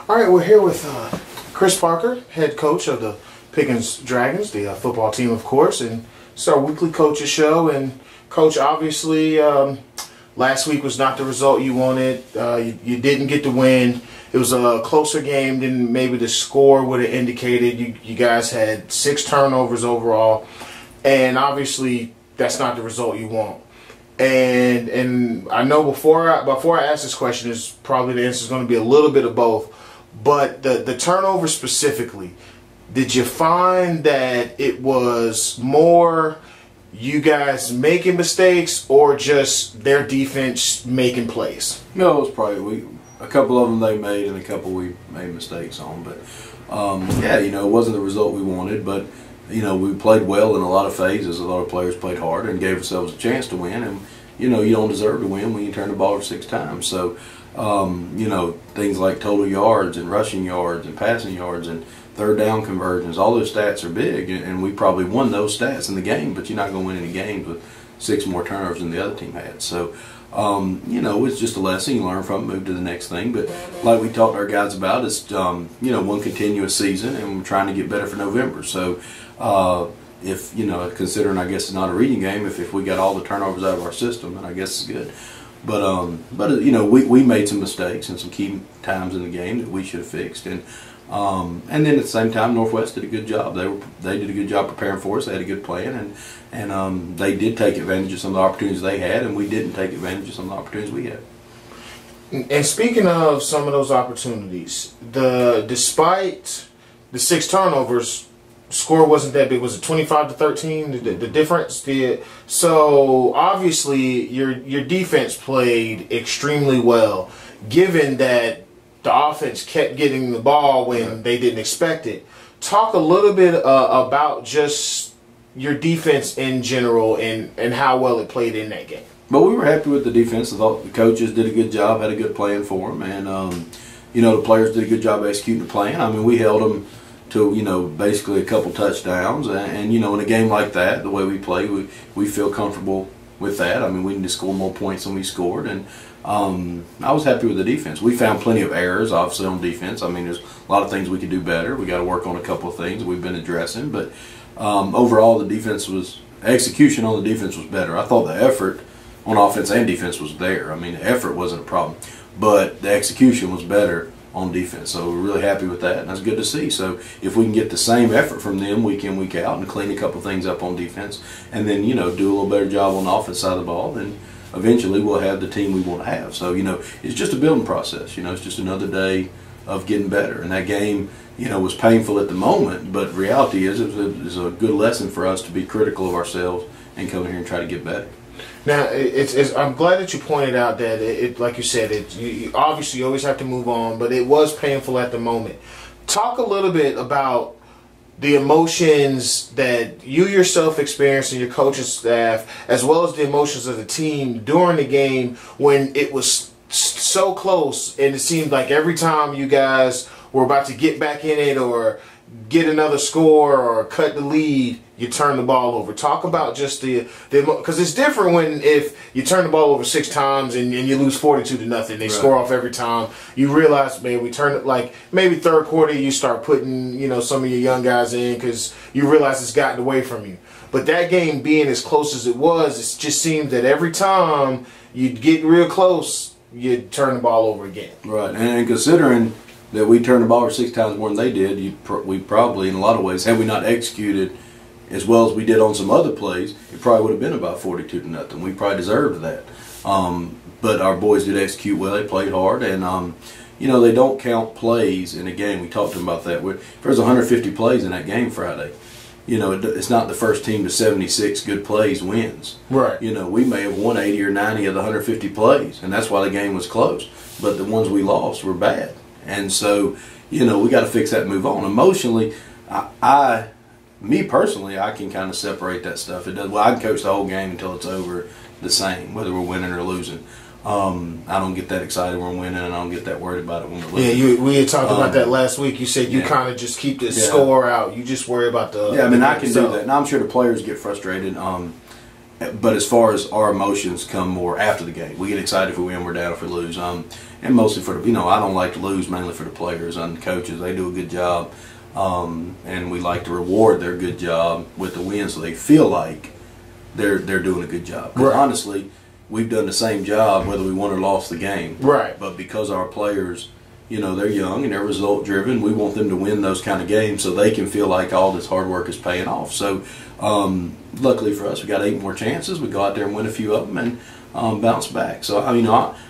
All right, we're here with Chris Parker, head coach of the Pickens Dragons, the football team, of course, and it's our weekly coaches show. And Coach, obviously, last week was not the result you wanted. You didn't get the win. It was a closer game than maybe the score would have indicated. You guys had 6 turnovers overall, and obviously that's not the result you want. And I know before I ask this question, is probably the answer is going to be a little bit of both. But the turnover specifically, did you find that it was more you guys making mistakes or just their defense making plays? No, it was probably a couple of them they made and a couple we made mistakes on. But yeah, it wasn't the result we wanted. But we played well in a lot of phases. A lot of players played hard and gave ourselves a chance to win. And you don't deserve to win when you turn the ball over 6 times. So. Things like total yards and rushing yards and passing yards and third down conversions, all those stats are big, and we probably won those stats in the game, but you're not going to win any games with 6 more turnovers than the other team had. So, it's just a lesson. You learn from it, move to the next thing. But like we talked to our guys about, it's, one continuous season, and we're trying to get better for November. So, if, considering, I guess, it's not a reading game, if we got all the turnovers out of our system, then I guess it's good. But we made some mistakes and some key times in the game that we should have fixed, and then at the same time Northwest did a good job. They did a good job preparing for us. They had a good plan, and they did take advantage of some of the opportunities they had, and we didn't take advantage of some of the opportunities we had. And speaking of some of those opportunities, despite the 6 turnovers, score wasn't that big. Was it 25-13? The difference? So obviously your defense played extremely well, given that the offense kept getting the ball when they didn't expect it. Talk a little bit about just your defense in general and how well it played in that game. But we were happy with the defense. I thought the coaches did a good job, had a good plan for them, and the players did a good job executing the plan. I mean, we held them to basically a couple touchdowns, and in a game like that, the way we play, we feel comfortable with that. I mean, we need to score more points than we scored, and I was happy with the defense. We found plenty of errors, obviously, on defense. I mean, there's a lot of things we could do better. We got to work on a couple of things we've been addressing, but overall, the execution on the defense was better. I thought the effort on offense and defense was there. I mean, the effort wasn't a problem, but the execution was better on defense. So we're really happy with that, and that's good to see. So if we can get the same effort from them week in, week out, and clean a couple things up on defense, and then do a little better job on the offense side of the ball, then eventually we'll have the team we want to have. So it's just a building process. It's just another day of getting better. And that game was painful at the moment, but reality is it was a good lesson for us to be critical of ourselves and come here and try to get better. Now, I'm glad that you pointed out that like you said, obviously you always have to move on, but it was painful at the moment. Talk a little bit about the emotions that you yourself experienced and your coaching staff, as well as the emotions of the team during the game when it was so close, and it seemed like every time you guys were about to get back in it or get another score or cut the lead, you turn the ball over. Talk about just because it's different if you turn the ball over 6 times and you lose 42-0. They score off every time. You realize, man, we turn it, like maybe third quarter you start putting some of your young guys in because you realize it's gotten away from you. But that game being as close as it was, it just seemed that every time you'd get real close, you'd turn the ball over again. Right, and considering that we turned the ball over 6 times more than they did, we probably, in a lot of ways, had we not executed as well as we did on some other plays, it probably would have been about 42-0. We probably deserved that. But our boys did execute well. They played hard, and they don't count plays in a game. We talked to them about that. There's 150 plays in that game Friday. It's not the first team to 76 good plays wins. Right. We may have won 80 or 90 of the 150 plays, and that's why the game was close. But the ones we lost were bad. And so, we got to fix that and move on. Emotionally, me personally, I can kind of separate that stuff. It does. Well, I can coach the whole game until it's over the same, whether we're winning or losing. I don't get that excited when we're winning, and I don't get that worried about it when we're losing. Yeah, we had talked about that last week. You said you kind of just keep the score out. You just worry about the. Yeah, I mean, I can do that. And I'm sure the players get frustrated. But as far as our emotions come more after the game, we get excited if we win, we're down if we lose. And mostly for the, I don't like to lose mainly for the players and coaches. They do a good job, and we like to reward their good job with the win, so they feel like they're doing a good job. Because honestly, we've done the same job whether we won or lost the game. Right. But because our players, they're young and they're result driven, we want them to win those kind of games so they can feel like all this hard work is paying off. So luckily for us, we got 8 more chances. We go out there and win a few of them and bounce back. So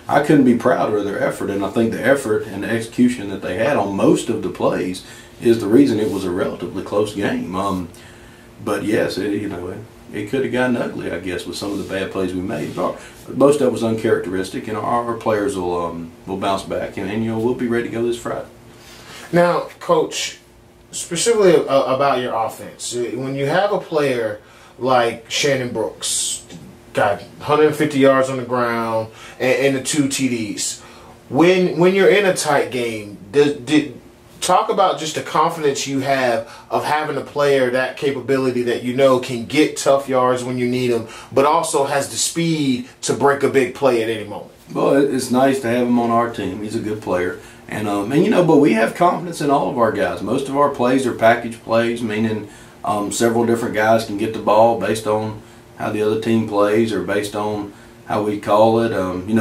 I couldn't be prouder of their effort, and I think the effort and the execution that they had on most of the plays is the reason it was a relatively close game. But yes, it could have gotten ugly, I guess, with some of the bad plays we made. Most of it was uncharacteristic, and our players will bounce back, and we'll be ready to go this Friday. Now, Coach, specifically about your offense, when you have a player like Shannon Brooks, got 150 yards on the ground and the 2 TDs, when you're in a tight game, talk about just the confidence you have of having a player that capability that can get tough yards when you need them, but also has the speed to break a big play at any moment. Well, it's nice to have him on our team. He's a good player. But we have confidence in all of our guys. Most of our plays are package plays, meaning several different guys can get the ball based on how the other team plays or based on how we call it.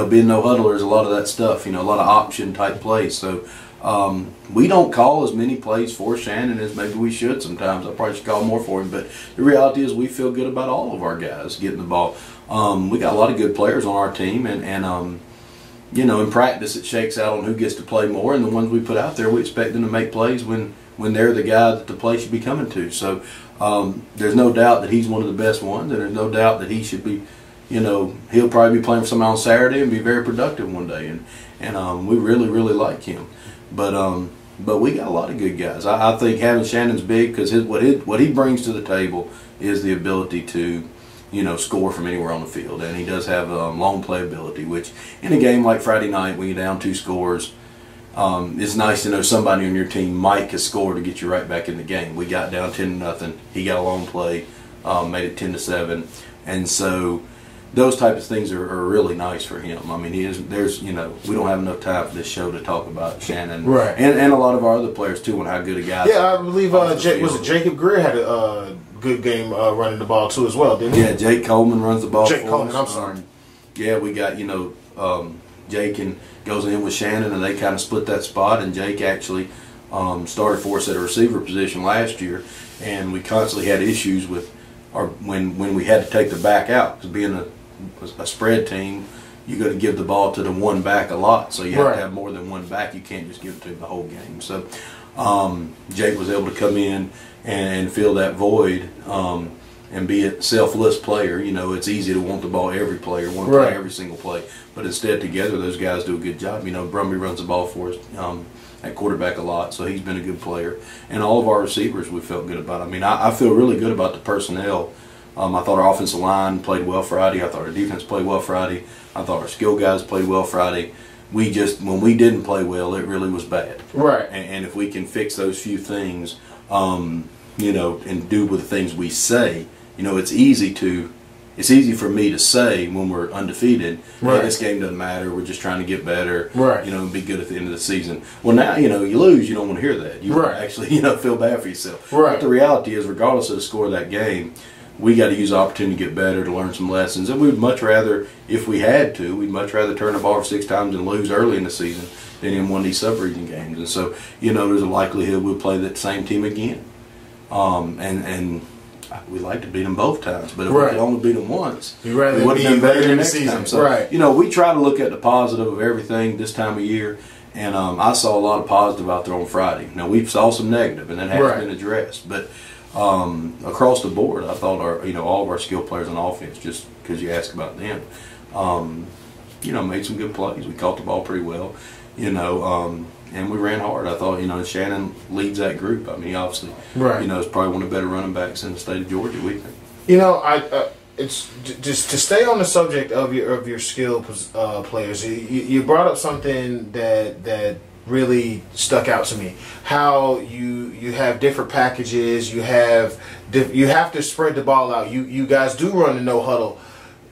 Being no huddlers, a lot of that stuff, a lot of option type plays. So we don't call as many plays for Shannon as maybe we should sometimes. I probably should call more for him, but the reality is we feel good about all of our guys getting the ball. We got a lot of good players on our team, and in practice it shakes out on who gets to play more, and the ones we put out there, we expect them to make plays when they're the guy that the play should be coming to. So there's no doubt that he's one of the best ones, and there's no doubt that he should be, he'll probably be playing for somebody on Saturday and be very productive one day, and we really, really like him. But we got a lot of good guys. I think having Shannon's big because what he brings to the table is the ability to score from anywhere on the field, and he does have long playability, which in a game like Friday night when you're down 2 scores, it's nice to know somebody on your team might can score to get you right back in the game. We got down 10-0. He got a long play, made it 10-7, and so those types of things are really nice for him. I mean, we don't have enough time for this show to talk about Shannon, right? And a lot of our other players too, and how good a guy. Yeah, I believe Jacob Greer had a good game running the ball too as well, didn't he? Yeah, Jake Coleman runs the ball. Jake Coleman, I'm sorry. Yeah, we got Jake goes in with Shannon, and they kind of split that spot. And Jake actually started for us at a receiver position last year, and we constantly had issues with when we had to take the back out, because being a spread team, you're going to give the ball to the one back a lot, so you have to have more than one back. You can't just give it to him the whole game. So Jake was able to come in and fill that void and be a selfless player. It's easy to want the ball every play or want to play every single play, but instead together those guys do a good job. Brumby runs the ball for us at quarterback a lot, so he's been a good player. And all of our receivers we felt good about. I feel really good about the personnel. I thought our offensive line played well Friday. I thought our defense played well Friday. I thought our skill guys played well Friday. When we didn't play well, it really was bad. Right. And if we can fix those few things, and do with the things we say, it's easy for me to say when we're undefeated, hey, this game doesn't matter, we're just trying to get better, and be good at the end of the season. Well, now, you lose, you don't want to hear that. You actually, feel bad for yourself. But the reality is, regardless of the score of that game, we got to use the opportunity to get better, to learn some lessons. And we'd much rather, if we had to, we'd much rather turn the ball over 6 times and lose early in the season than in one of these sub-region games. And so, there's a likelihood we'll play that same team again. And we like to beat them both times, but if we could only beat them once, we would have been better the next time. So, we try to look at the positive of everything this time of year, and I saw a lot of positive out there on Friday. Now, we saw some negative, and that has been addressed, but across the board, I thought all of our skill players on offense, just because you asked about them, made some good plays. We caught the ball pretty well, and we ran hard. I thought, Shannon leads that group. He obviously, is probably one of the better running backs in the state of Georgia, we think. It's just to stay on the subject of your skill players. You brought up something that really stuck out to me. How you have different packages, you have to spread the ball out. You guys do run the no huddle.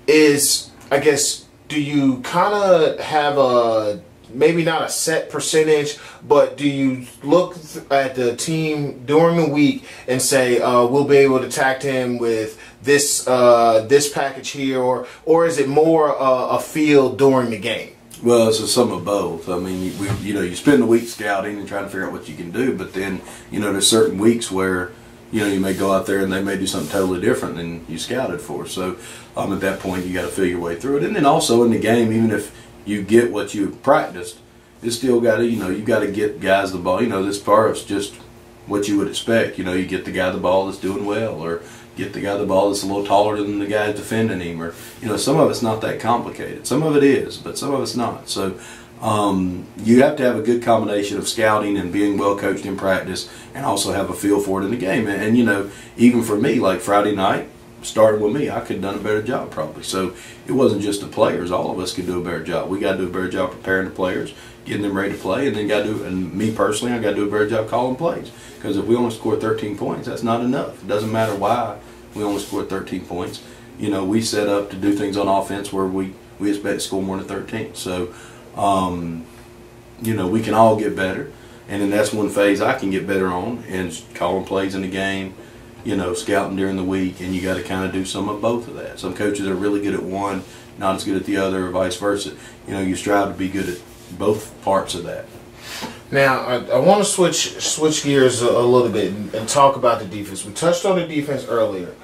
I guess, do you kind of have a, maybe not a set percentage, but do you look at the team during the week and say, we'll be able to attack him with this package here, or is it more a feel during the game? Well, it's some of both. I mean, you spend the week scouting and trying to figure out what you can do, but then, there's certain weeks where, you may go out there and they may do something totally different than you scouted for. So at that point, you got to feel your way through it. And then also in the game, even if you get what you practiced, it's still got to, you got to get guys the ball. This part is just what you would expect. You get the guy the ball that's doing well, or get the guy the ball that's a little taller than the guy defending him, or some of it's not that complicated. Some of it is, but some of it's not. So you have to have a good combination of scouting and being well coached in practice, and also have a feel for it in the game. And even for me, like Friday night, starting with me, I could have done a better job probably. So it wasn't just the players; all of us could do a better job. We got to do a better job preparing the players, getting them ready to play, and then and me personally, I got to do a better job calling plays. Because if we only score 13 points, that's not enough. It doesn't matter why we only scored 13 points. We set up to do things on offense where we expect to score more than 13. So, we can all get better. And then that's one phase I can get better on, and calling plays in the game, scouting during the week, and you got to kind of do some of both of that. Some coaches are really good at one, not as good at the other, or vice versa. You strive to be good at both parts of that. Now, I want to switch gears a little bit and talk about the defense. We touched on the defense earlier,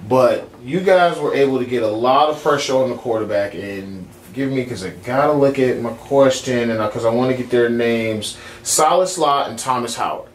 but you guys were able to get a lot of pressure on the quarterback. And forgive me because I got to look at my question, and because I want to get their names, Silas Lott and Thomas Howard.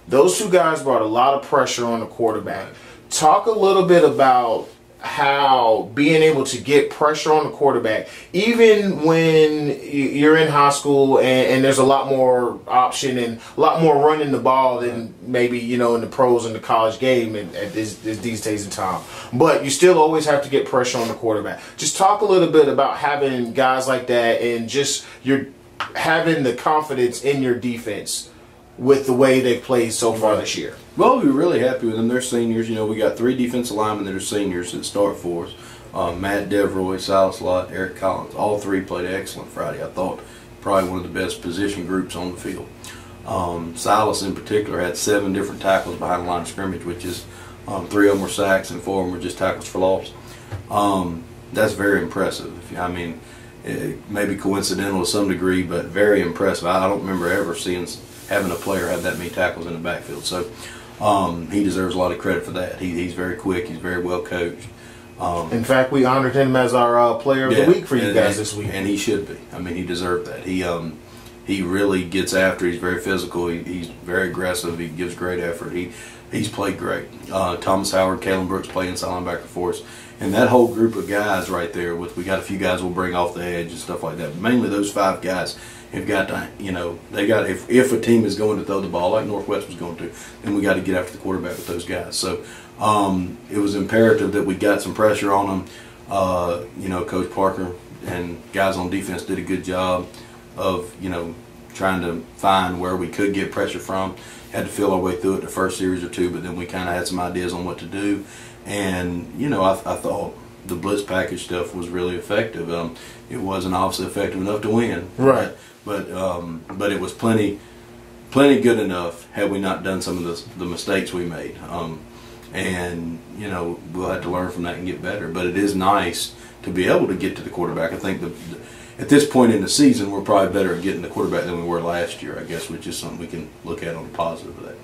Those two guys brought a lot of pressure on the quarterback. Talk a little bit about how being able to get pressure on the quarterback, even when you're in high school and there's a lot more option and a lot more running the ball than maybe, in the pros in the college game at these days in time. But you still always have to get pressure on the quarterback. Just talk a little bit about having guys like that and just having the confidence in your defense with the way they've played so far this year. Well, we were really happy with them. They're seniors. We got 3 defensive linemen that are seniors that start for us. Matt Devroy, Silas Lott, Eric Collins. All 3 played excellent Friday. I thought probably one of the best position groups on the field. Silas in particular had 7 different tackles behind the line of scrimmage, which is 3 of them were sacks and 4 of them were just tackles for loss. That's very impressive. I mean, it may be coincidental to some degree, but very impressive. I don't remember ever having a player have that many tackles in the backfield. So he deserves a lot of credit for that. He's very quick. He's very well coached. In fact, we honored him as our player of the week for you guys this week. And he should be. I mean, he deserved that. He really gets after. He's very physical. He's very aggressive. He gives great effort. He's played great. Thomas Howard, Kalen Brooks play inside linebacker for us. And that whole group of guys right there, we got a few guys we'll bring off the edge and stuff like that. But mainly those 5 guys have got to, they got, if a team is going to throw the ball like Northwest was going to, then we got to get after the quarterback with those guys. So it was imperative that we got some pressure on them. Coach Parker and guys on defense did a good job of, trying to find where we could get pressure from. Had to feel our way through it the first series or 2, but then we kind of had some ideas on what to do. And, I thought the blitz package stuff was really effective. It wasn't obviously effective enough to win. Right. But it was plenty good enough had we not done some of the mistakes we made. And, we'll have to learn from that and get better. But it is nice to be able to get to the quarterback. I think at this point in the season, we're probably better at getting the quarterback than we were last year, I guess, which is something we can look at on the positive of that.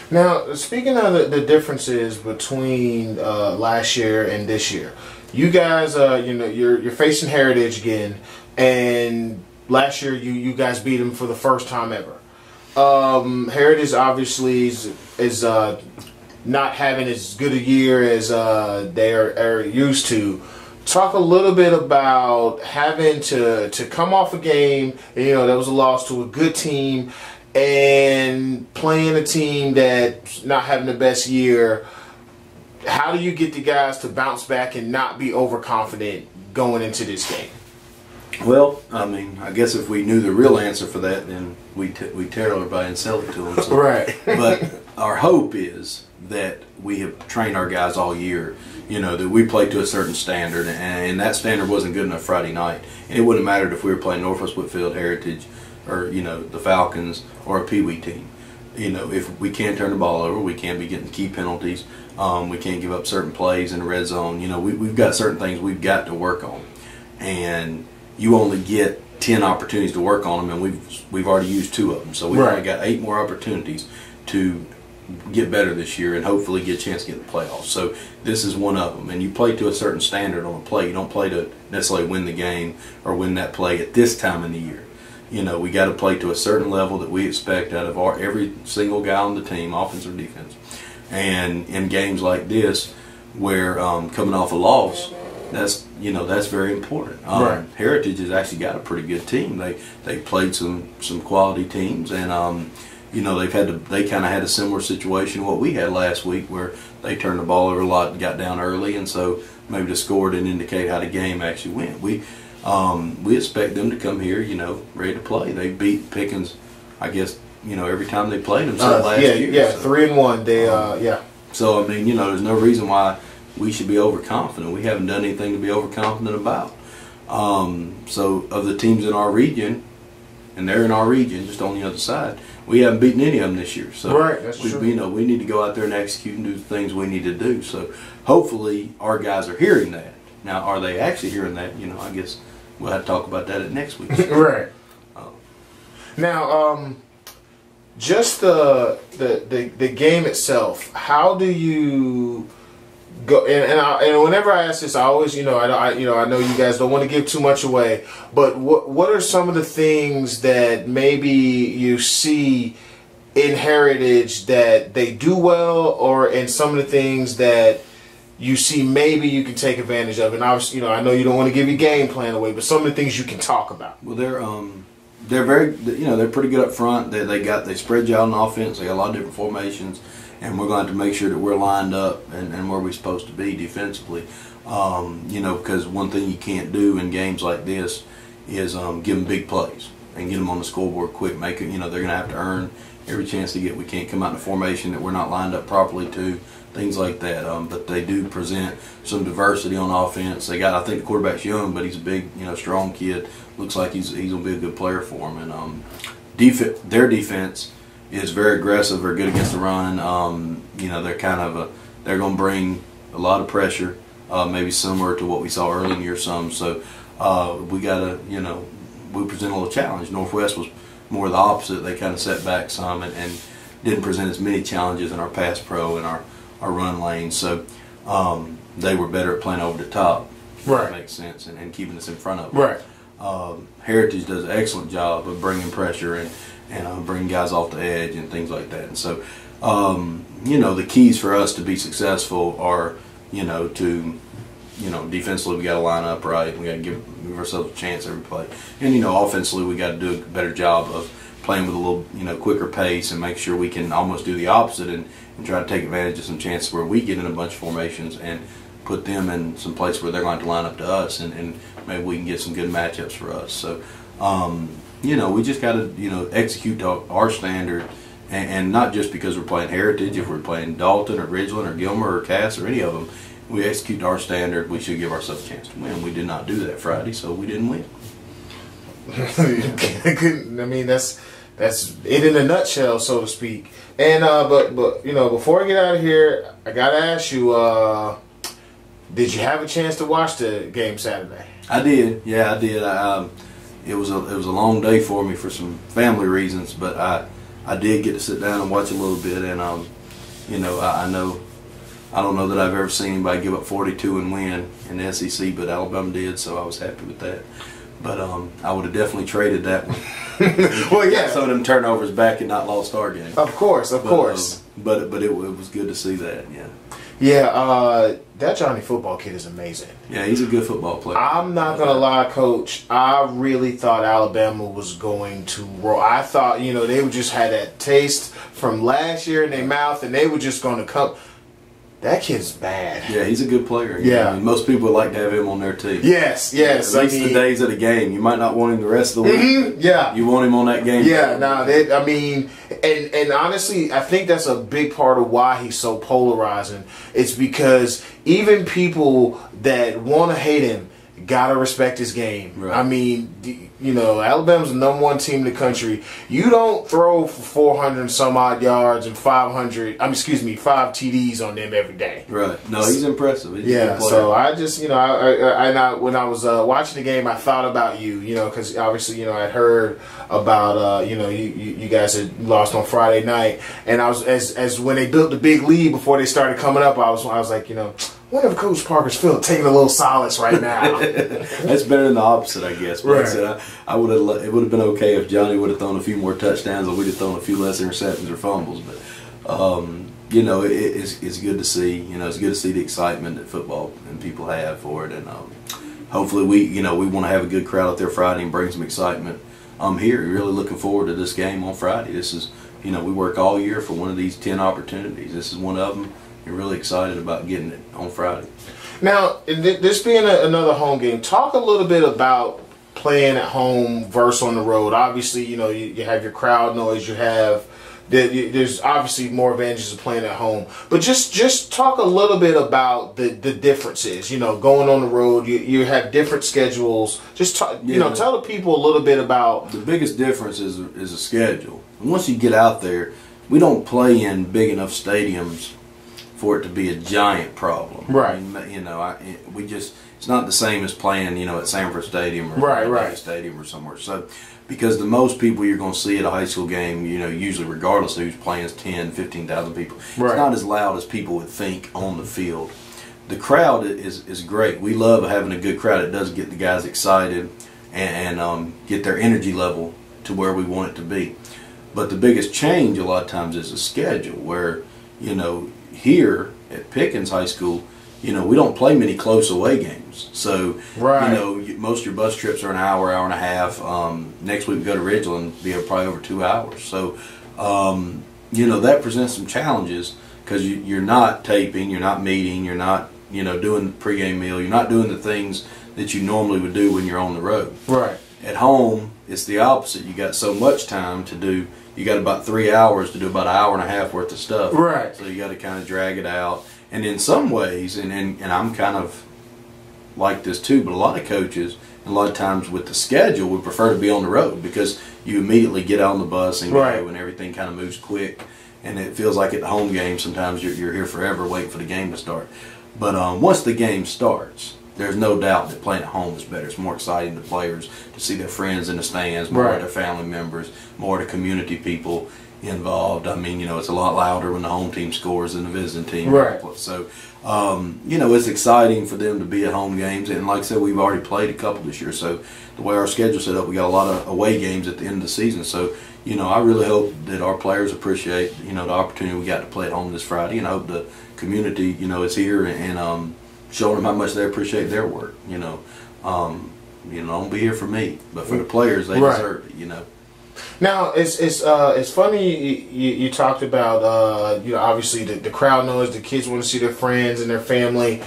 Now, speaking of the differences between last year and this year, you guys, you're facing Heritage again, and last year you guys beat them for the first time ever. Heritage obviously is not having as good a year as they are used to. Talk a little bit about having to come off a game, that was a loss to a good team, and playing a team that's not having the best year. How do you get the guys to bounce back and not be overconfident going into this game? Well, I mean, I guess if we knew the real answer for that, then we tear everybody and sell it to them. So. Right. But our hope is that we have trained our guys all year, that we play to a certain standard, and that standard wasn't good enough Friday night. And it wouldn't have mattered if we were playing Northwest Whitfield, Heritage, or, the Falcons, or a Pee Wee team. If we can't turn the ball over, we can't be getting key penalties, we can't give up certain plays in the red zone. We've got certain things we've got to work on. And you only get 10 opportunities to work on them, and we've already used 2 of them. So we've only got 8 more opportunities to get better this year and hopefully get a chance to get in the playoffs. So this is one of them. And you play to a certain standard on a play. You don't play to necessarily win the game or win that play at this time in the year. We got to play to a certain level that we expect out of every single guy on the team, offense or defense. And in games like this, where coming off a loss, that's very important. Right. Heritage has actually got a pretty good team. They played some quality teams, and they kind of had a similar situation to what we had last week, where they turned the ball over a lot and got down early, and so maybe the score didn't indicate how the game actually went. We expect them to come here, ready to play. They beat Pickens, I guess, every time they played them last year. Yeah, so. 3-1. They So I mean, there's no reason why we should be overconfident. We haven't done anything to be overconfident about. So of the teams in our region, and they're in our region, just on the other side, we haven't beaten any of them this year. So that's true. We need to go out there and execute and do the things we need to do. So hopefully our guys are hearing that. Now, are they actually hearing that? I guess we'll have to talk about that at next week's show. Right. Now, just the game itself. How do you go? And whenever I ask this, I always, I know you guys don't want to give too much away, but what are some of the things that maybe you see in Heritage that they do well, and some of the things that you see maybe you can take advantage of? And obviously, I know you don't want to give your game plan away, but some of the things you can talk about. Well, they're very, they're pretty good up front. They spread you out on offense. They got a lot of different formations, and we're going to have to make sure that we're lined up and where we're supposed to be defensively. Because one thing you can't do in games like this is give them big plays and get them on the scoreboard quick. Make it, they're going to have to earn every chance they get. We can't come out in a formation that we're not lined up properly to. Things like that, but they do present some diversity on offense. I think the quarterback's young, but he's a big, strong kid. Looks like he's gonna be a good player for them. And their defense is very aggressive. They're good against the run. They're gonna bring a lot of pressure, maybe similar to what we saw early in the year. So we gotta, we present a little challenge. Northwest was more the opposite. They kind of set back some and didn't present as many challenges in our pass pro and our run lane, so they were better at playing over the top. Right. That makes sense, and keeping us in front of them. Right. Heritage does an excellent job of bringing pressure and bringing guys off the edge and things like that. And so, the keys for us to be successful are, defensively we got to line up right. We got to give ourselves a chance every play, and offensively we got to do a better job of playing with a little, quicker pace and make sure we can almost do the opposite and try to take advantage of some chances where we get in a bunch of formations and put them in some place where they're going to line up to us, and maybe we can get some good matchups for us. So, we just got to, execute our standard, and not just because we're playing Heritage. If we're playing Dalton or Ridgeland or Gilmer or Cass or any of them, we execute our standard, we should give ourselves a chance to win. We did not do that Friday, so we didn't win. I mean, that's it in a nutshell, so to speak. And but before I get out of here, I gotta ask you, did you have a chance to watch the game Saturday? I did. Yeah, I did. It was a long day for me for some family reasons, but I did get to sit down and watch a little bit. And I don't know that I've ever seen anybody give up 42 and win in the SEC, but Alabama did, so I was happy with that. But I would have definitely traded that one. Well, yeah. Some of them turnovers back and not lost our game. Of course. But it was good to see that, yeah. Yeah, that Johnny football kid is amazing. Yeah, he's a good football player. I'm not going to lie, Coach. I really thought Alabama was going to roll. I thought, they would just had that taste from last year in their mouth, and they were just going to come. that kid's bad. Yeah, he's a good player. Yeah. I mean, most people would like to have him on their team. Yes. At least the days of the game. You might not want him the rest of the week. Yeah. You want him on that game. Yeah, I mean, and honestly, I think that's a big part of why he's so polarizing. It's because even people that want to hate him gotta respect his game. Right. I mean, you know, Alabama's the #1 team in the country. You don't throw for 400 and some odd yards and 5 TDs on them every day. Right. No, he's impressive. He's a good player. So I just, you know, when I was watching the game, I thought about you, you know, because obviously, you know, I'd heard about, you know, you guys had lost on Friday night, and I was as when they built the big lead before they started coming up, I was like, you know, what if Coach Parker's feeling taking a little solace right now? That's better than the opposite, I guess. But right. I said I would have. It would have been okay if Johnny would have thrown a few more touchdowns, or we'd have thrown a few less interceptions or fumbles. But you know, it's good to see. You know, it's good to see the excitement that football and people have for it, and hopefully we want to have a good crowd out there Friday and bring some excitement. I'm here, really looking forward to this game on Friday. This is, you know, we work all year for one of these 10 opportunities. This is one of them. You're really excited about getting it on Friday. Now, this being another home game, talk a little bit about playing at home versus on the road. Obviously, you know, you have your crowd noise, there's obviously more advantages of playing at home. But just talk a little bit about the differences. You know, going on the road, you have different schedules. Just talk, you know, tell the people a little bit about. The biggest difference is a schedule. And once you get out there, we don't play in big enough stadiums for it to be a giant problem. Right. I mean, you know, it's not the same as playing, you know, at Sanford Stadium or right. Stadium or somewhere. So, because the most people you're going to see at a high school game, you know, usually regardless of who's playing, is 10, 15,000 people. Right. It's not as loud as people would think on the field. The crowd is great. We love having a good crowd. It does get the guys excited and get their energy level to where we want it to be. But the biggest change a lot of times is the schedule, where, you know, here at Pickens High School, you know, we don't play many close away games. So, right. you know, most of your bus trips are an hour, hour and a half. Next week we go to Ridgeland, be probably over 2 hours. So, you know, that presents some challenges because you're not taping, you're not meeting, you're not, you know, doing the pregame meal, you're not doing the things that you normally would do when you're on the road. Right. At home, it's the opposite. You got so much time to do. You got about 3 hours to do about an hour and a half worth of stuff. Right. So you got to kind of drag it out. And in some ways, and I'm kind of like this too, but a lot of coaches, and a lot of times with the schedule, would prefer to be on the road because you immediately get on the bus and go, and everything kind of moves quick. And it feels like at the home game, sometimes you're here forever waiting for the game to start. But once the game starts, there's no doubt that playing at home is better. It's more exciting to players to see their friends in the stands, more of their family members, more of the community people involved. I mean, you know, it's a lot louder when the home team scores than the visiting team. Right. So, you know, it's exciting for them to be at home games. And like I said, we've already played a couple this year. So the way our schedule's set up, we got a lot of away games at the end of the season. So, you know, I really hope that our players appreciate, you know, the opportunity we got to play at home this Friday. And I hope the community, you know, is here and showing them how much they appreciate their work. You know, don't be here for me, but for the players, they deserve it. You know. Now it's funny you talked about you know, obviously the crowd noise, the kids want to see their friends and their family.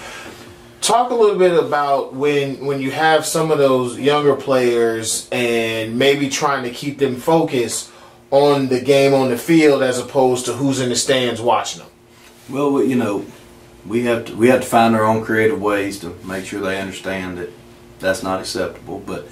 Talk a little bit about when you have some of those younger players and maybe trying to keep them focused on the game on the field as opposed to who's in the stands watching them. Well, you know, we have to find our own creative ways to make sure they understand that that's not acceptable. But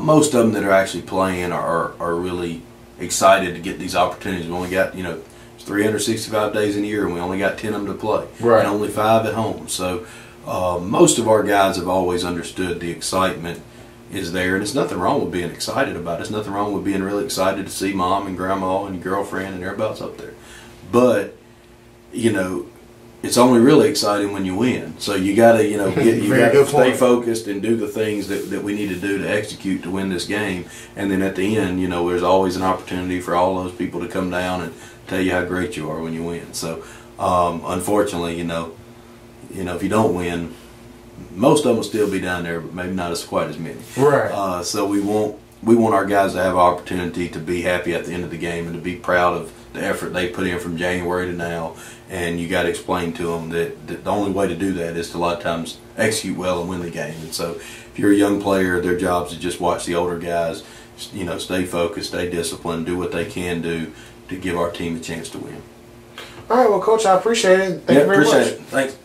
most of them that are actually playing are really excited to get these opportunities. We only got, you know, 365 days in a year, and we only got 10 of them to play, and only 5 at home. So most of our guys have always understood the excitement is there, and there's nothing wrong with being excited about it. There's nothing wrong with being really excited to see mom and grandma and your girlfriend and everybody else up there. But, you know, it's only really exciting when you win. So you gotta, you know, stay focused and do the things that we need to do to execute to win this game. And then at the end, you know, there's always an opportunity for all those people to come down and tell you how great you are when you win. So unfortunately, you know, if you don't win, most of them will still be down there, but maybe not quite as many. Right. So we want our guys to have an opportunity to be happy at the end of the game and to be proud of the effort they put in from January to now, and you got to explain to them that the only way to do that is to a lot of times execute well and win the game. And so if you're a young player, their job is to just watch the older guys, stay focused, stay disciplined, do what they can do to give our team a chance to win. All right, well, Coach, I appreciate it. Thank you very much. Appreciate it. Thanks.